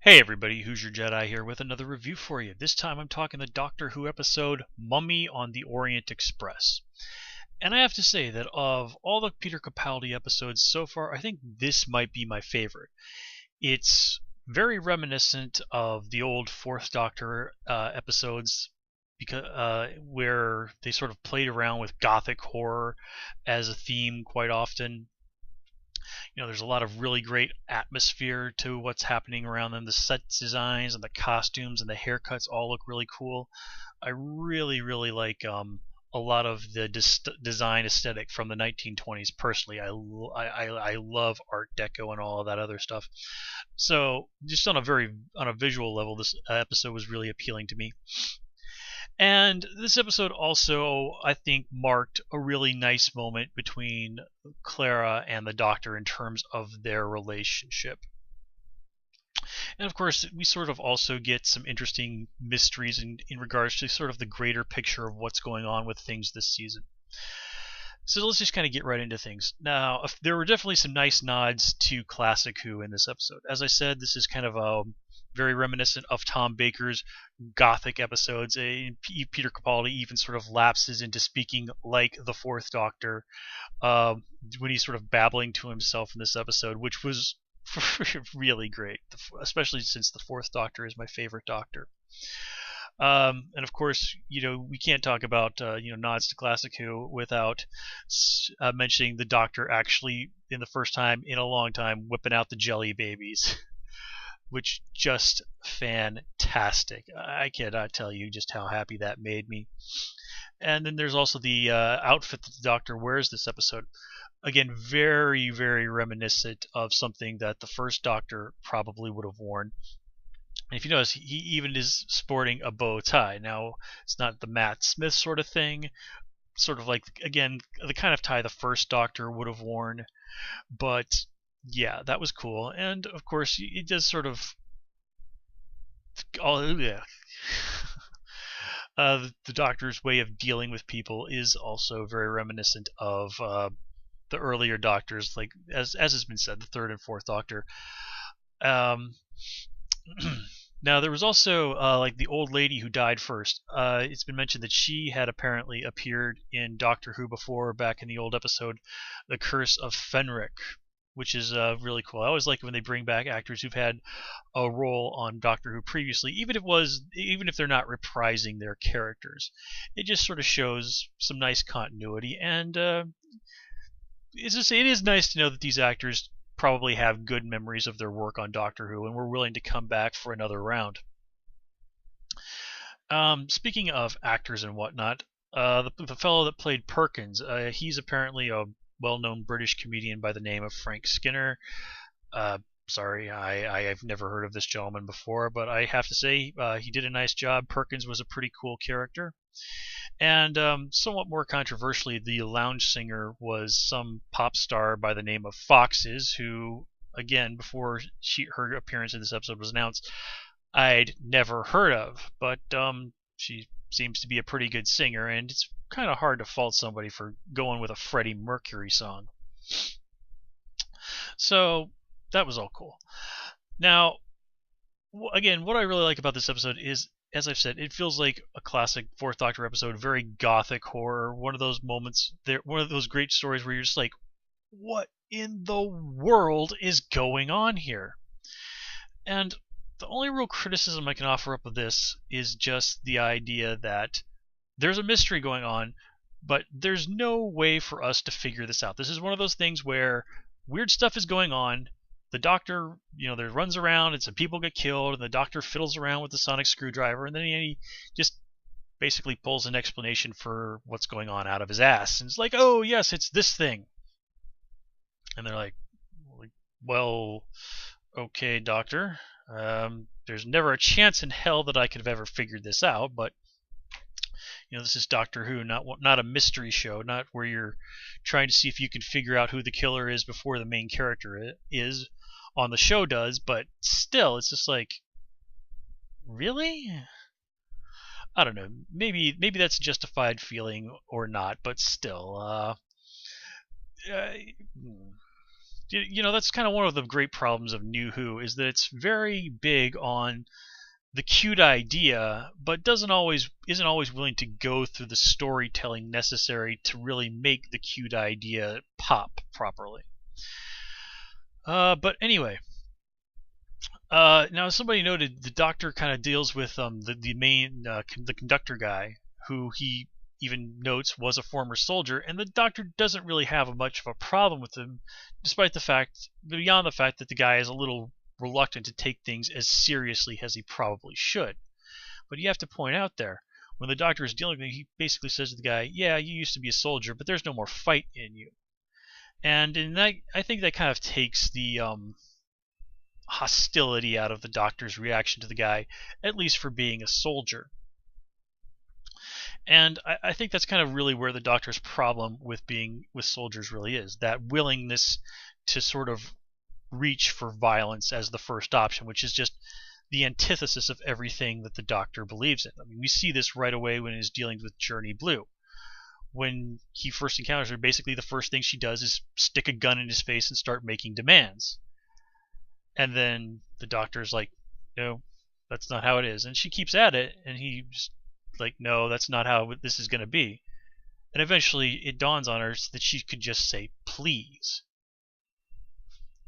Hey everybody, Who's Your Jedi here with another review for you. This time I'm talking the Doctor Who episode Mummy on the Orient Express. And I have to say that of all the Peter Capaldi episodes so far, I think this might be my favorite. It's very reminiscent of the old Fourth Doctor episodes where they sort of played around with gothic horror as a theme quite often. There's a lot of really great atmosphere to what's happening around them. The set designs and the costumes and the haircuts all look really cool. I really like a lot of the design aesthetic from the 1920s. Personally, I love Art Deco and all of that other stuff. So just on a visual level, this episode was really appealing to me. And this episode also, I think, marked a really nice moment between Clara and the Doctor in terms of their relationship. And of course, we sort of also get some interesting mysteries in regards to sort of the greater picture of what's going on with things this season. So let's just kind of get right into things. Now, there were definitely some nice nods to classic Who in this episode. As I said, this is kind of a very reminiscent of Tom Baker's gothic episodes. Peter Capaldi even sort of lapses into speaking like the Fourth Doctor when he's sort of babbling to himself in this episode, which was really great, especially since the Fourth Doctor is my favorite Doctor. And of course, we can't talk about nods to classic Who without mentioning the Doctor actually, in the first time in a long time, whipping out the jelly babies. Which just fantastic. I cannot tell you just how happy that made me. And then there's also the outfit that the Doctor wears this episode. Again, very reminiscent of something that the first Doctor probably would have worn. And if you notice, he even is sporting a bow tie. Now, it's not the Matt Smith sort of thing, sort of like, again, the kind of tie the first Doctor would have worn, but yeah, that was cool. And of course, it does sort of the Doctor's way of dealing with people is also very reminiscent of the earlier Doctors, like as has been said, the third and fourth Doctor. Now there was also like the old lady who died first. It's been mentioned that she had apparently appeared in Doctor Who before, back in the old episode, The Curse of Fenric, which is really cool. I always like it when they bring back actors who've had a role on Doctor Who previously, even if they're not reprising their characters. It just sort of shows some nice continuity, and it is nice to know that these actors probably have good memories of their work on Doctor Who and were willing to come back for another round. Speaking of actors and whatnot, the fellow that played Perkins, he's apparently a well-known British comedian by the name of Frank Skinner. Sorry, I've never heard of this gentleman before, but I have to say he did a nice job. Perkins was a pretty cool character. And somewhat more controversially, the lounge singer was some pop star by the name of Foxes, who, again, before her appearance in this episode was announced, I'd never heard of. But she seems to be a pretty good singer, and it's kind of hard to fault somebody for going with a Freddie Mercury song. So that was all cool. Now, again, what I really like about this episode is, as I've said, it feels like a classic Fourth Doctor episode, very gothic horror. One of those moments, one of those great stories where you're just like, what in the world is going on here? And the only real criticism I can offer up of this is just the idea that there's a mystery going on, but there's no way for us to figure this out. This is one of those things where weird stuff is going on. The Doctor, there runs around and some people get killed, and the Doctor fiddles around with the sonic screwdriver, and then he just basically pulls an explanation for what's going on out of his ass. And it's like, oh, yes, it's this thing. And they're like, well, okay, Doctor. There's never a chance in hell that I could have ever figured this out, but this is Doctor Who, not a mystery show, not where you're trying to see if you can figure out who the killer is before the main character is on the show does, but still, it's just like, really? I don't know. Maybe that's a justified feeling or not, but still, That's kind of one of the great problems of New Who, is that it's very big on the cute idea, but isn't always willing to go through the storytelling necessary to really make the cute idea pop properly. But anyway, now somebody noted the Doctor kind of deals with the main the conductor guy, who he even notes was a former soldier, and the Doctor doesn't really have much of a problem with him, beyond the fact that the guy is a little reluctant to take things as seriously as he probably should. But you have to point out there, when the Doctor is dealing with him, he basically says to the guy, "Yeah, you used to be a soldier, but there's no more fight in you." And in that, I think that kind of takes the hostility out of the Doctor's reaction to the guy, at least for being a soldier. And I think that's kind of really where the Doctor's problem with being with soldiers really is, that willingness to sort of reach for violence as the first option, which is just the antithesis of everything that the Doctor believes in. I mean, we see this right away when he's dealing with Journey Blue. When he first encounters her, basically the first thing she does is stick a gun in his face and start making demands. And then the Doctor's like, "No, that's not how it is." And she keeps at it, and he's like, "No, that's not how this is going to be." And eventually it dawns on her that she could just say, "Please."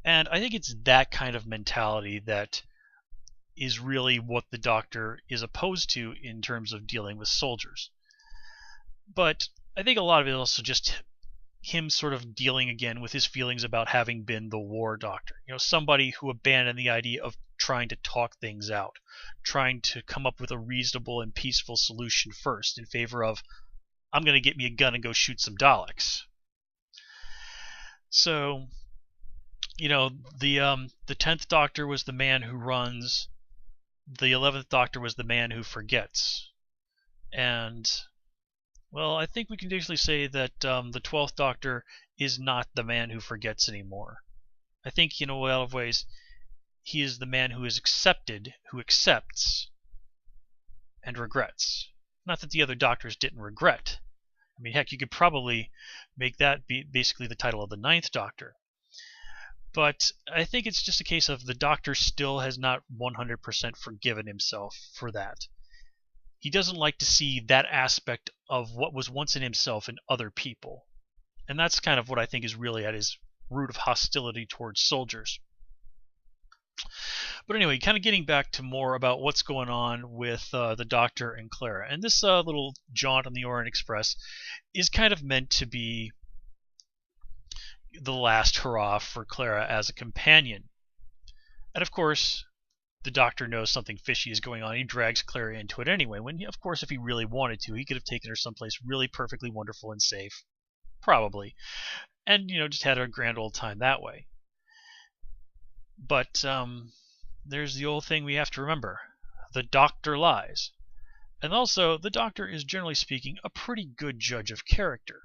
And I think it's that kind of mentality that is really what the Doctor is opposed to in terms of dealing with soldiers. But I think a lot of it is also just him sort of dealing again with his feelings about having been the war doctor. Somebody who abandoned the idea of trying to talk things out, trying to come up with a reasonable and peaceful solution first, in favor of, "I'm going to get me a gun and go shoot some Daleks." So, the 10th Doctor was the man who runs, the 11th Doctor was the man who forgets. And, well, I think we can basically say that the 12th Doctor is not the man who forgets anymore. I think, in a lot of ways, he is the man who is accepted, who accepts, and regrets. Not that the other Doctors didn't regret. I mean, heck, you could probably make that be basically the title of the 9th Doctor. But I think it's just a case of the Doctor still has not 100% forgiven himself for that. He doesn't like to see that aspect of what was once in himself in other people. And that's kind of what I think is really at his root of hostility towards soldiers. But anyway, kind of getting back to more about what's going on with the Doctor and Clara. And this little jaunt on the Orient Express is kind of meant to be the last hurrah for Clara as a companion. And of course, the Doctor knows something fishy is going on. He drags Clara into it anyway, when, of course, if he really wanted to, he could have taken her someplace really perfectly wonderful and safe. Probably. And, just had a grand old time that way. But there's the old thing we have to remember. The Doctor lies. And also, the Doctor is, generally speaking, a pretty good judge of character.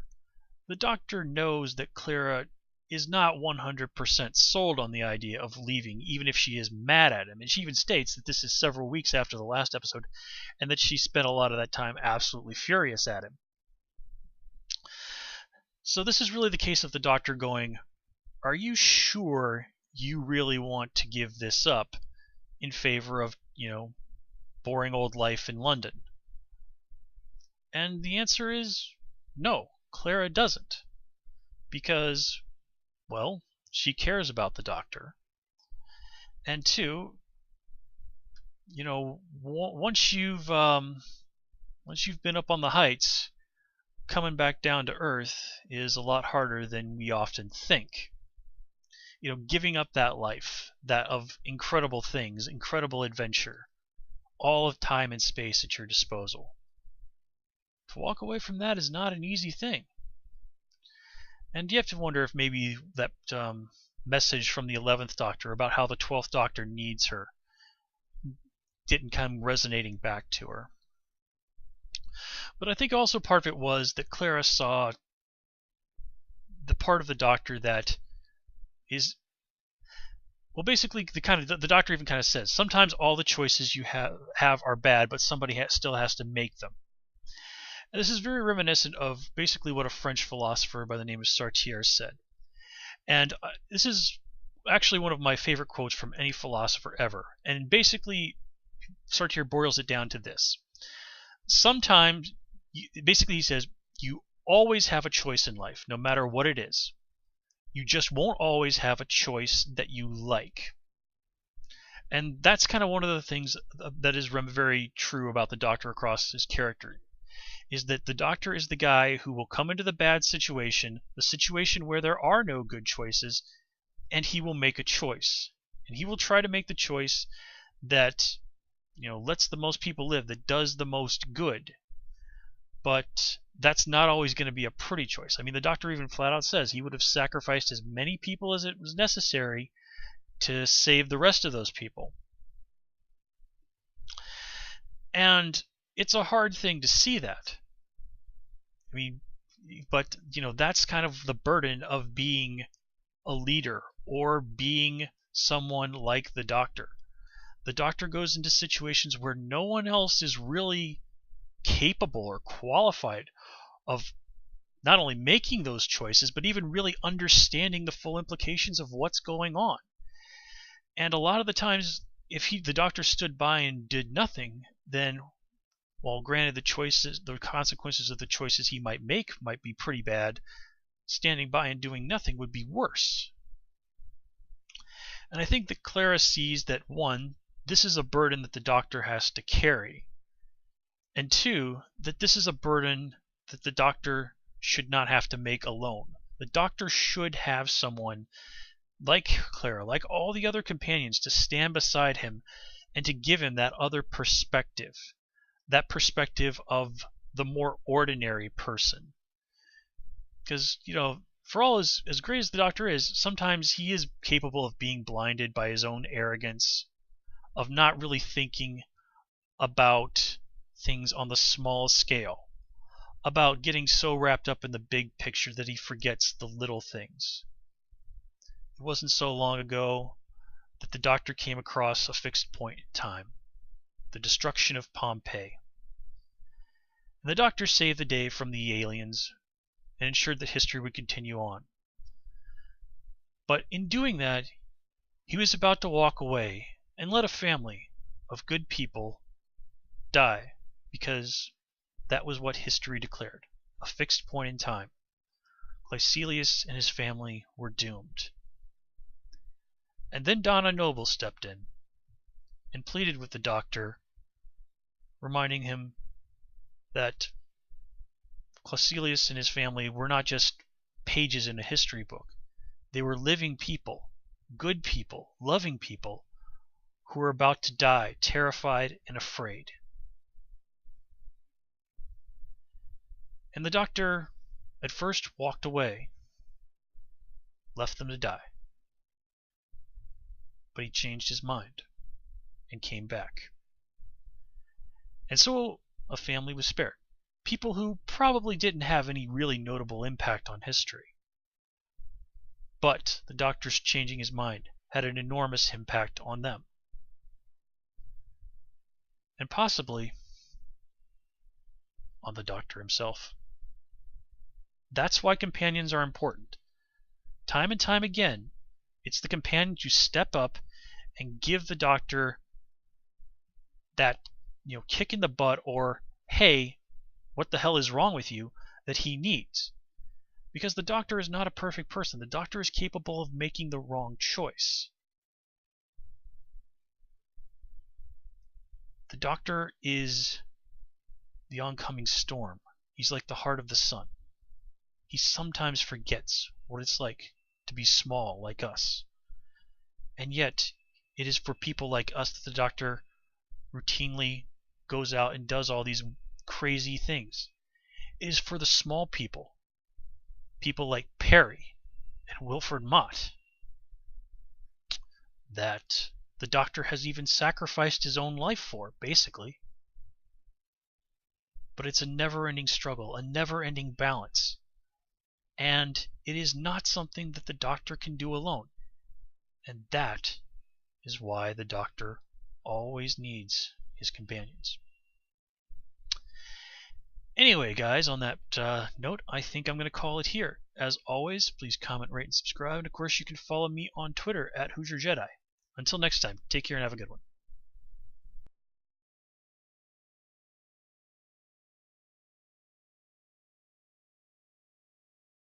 The Doctor knows that Clara is not 100% sold on the idea of leaving, even if she is mad at him. And she even states that this is several weeks after the last episode, and that she spent a lot of that time absolutely furious at him. So this is really the case of the Doctor going, "Are you sure you really want to give this up in favor of, boring old life in London?" And the answer is no, Clara doesn't. Because, well, she cares about the Doctor. And two, once you've been up on the heights, coming back down to Earth is a lot harder than we often think. Giving up that life, that of incredible things, incredible adventure, all of time and space at your disposal. To walk away from that is not an easy thing. And you have to wonder if maybe that message from the 11th Doctor about how the 12th Doctor needs her didn't come resonating back to her. But I think also part of it was that Clara saw the part of the Doctor that is, well, basically the Doctor even kind of says, sometimes all the choices you have are bad, but somebody still has to make them. And this is very reminiscent of basically what a French philosopher by the name of Sartre said. And this is actually one of my favorite quotes from any philosopher ever. And basically, Sartre boils it down to this. Sometimes, basically he says, you always have a choice in life, no matter what it is. You just won't always have a choice that you like. And that's kind of one of the things that is very true about the Doctor across his character, is that the Doctor is the guy who will come into the bad situation, the situation where there are no good choices, and he will make a choice. And he will try to make the choice that, lets the most people live, that does the most good. But that's not always going to be a pretty choice. I mean, the Doctor even flat out says he would have sacrificed as many people as it was necessary to save the rest of those people. And it's a hard thing to see that. I mean, but, that's kind of the burden of being a leader or being someone like the Doctor. The Doctor goes into situations where no one else is really capable or qualified of not only making those choices, but even really understanding the full implications of what's going on. And a lot of the times, if the Doctor stood by and did nothing, then, while granted the consequences of the choices he might make might be pretty bad, standing by and doing nothing would be worse. And I think that Clara sees that, one, this is a burden that the Doctor has to carry, and two, that this is a burden that the Doctor should not have to make alone. The Doctor should have someone like Clara, like all the other companions, to stand beside him and to give him that other perspective, that perspective of the more ordinary person. Because, for all as great as the Doctor is, sometimes he is capable of being blinded by his own arrogance, of not really thinking about things on the small scale, about getting so wrapped up in the big picture that he forgets the little things. It wasn't so long ago that the Doctor came across a fixed point in time, the destruction of Pompeii. And the Doctor saved the day from the aliens and ensured that history would continue on. But in doing that, he was about to walk away and let a family of good people die, because that was what history declared, a fixed point in time. Clecilius and his family were doomed. And then Donna Noble stepped in and pleaded with the Doctor, reminding him that Clecilius and his family were not just pages in a history book. They were living people, good people, loving people, who were about to die, terrified and afraid. And the Doctor at first walked away, left them to die. But he changed his mind and came back. And so a family was spared. People who probably didn't have any really notable impact on history. But the Doctor's changing his mind had an enormous impact on them. And possibly on the Doctor himself. That's why companions are important. Time and time again, it's the companions who step up and give the Doctor that, kick in the butt, or, hey, what the hell is wrong with you, that he needs. Because the Doctor is not a perfect person. The Doctor is capable of making the wrong choice. The Doctor is the oncoming storm. He's like the heart of the sun. He sometimes forgets what it's like to be small like us. And yet, it is for people like us that the Doctor routinely goes out and does all these crazy things. It is for the small people, people like Perry and Wilfred Mott, that the Doctor has even sacrificed his own life for, basically. But it's a never-ending struggle, a never-ending balance. And it is not something that the Doctor can do alone. And that is why the Doctor always needs his companions. Anyway, guys, on that note, I think I'm going to call it here. As always, please comment, rate, and subscribe. And of course, you can follow me on Twitter at Hoosier Jedi. Until next time, take care and have a good one.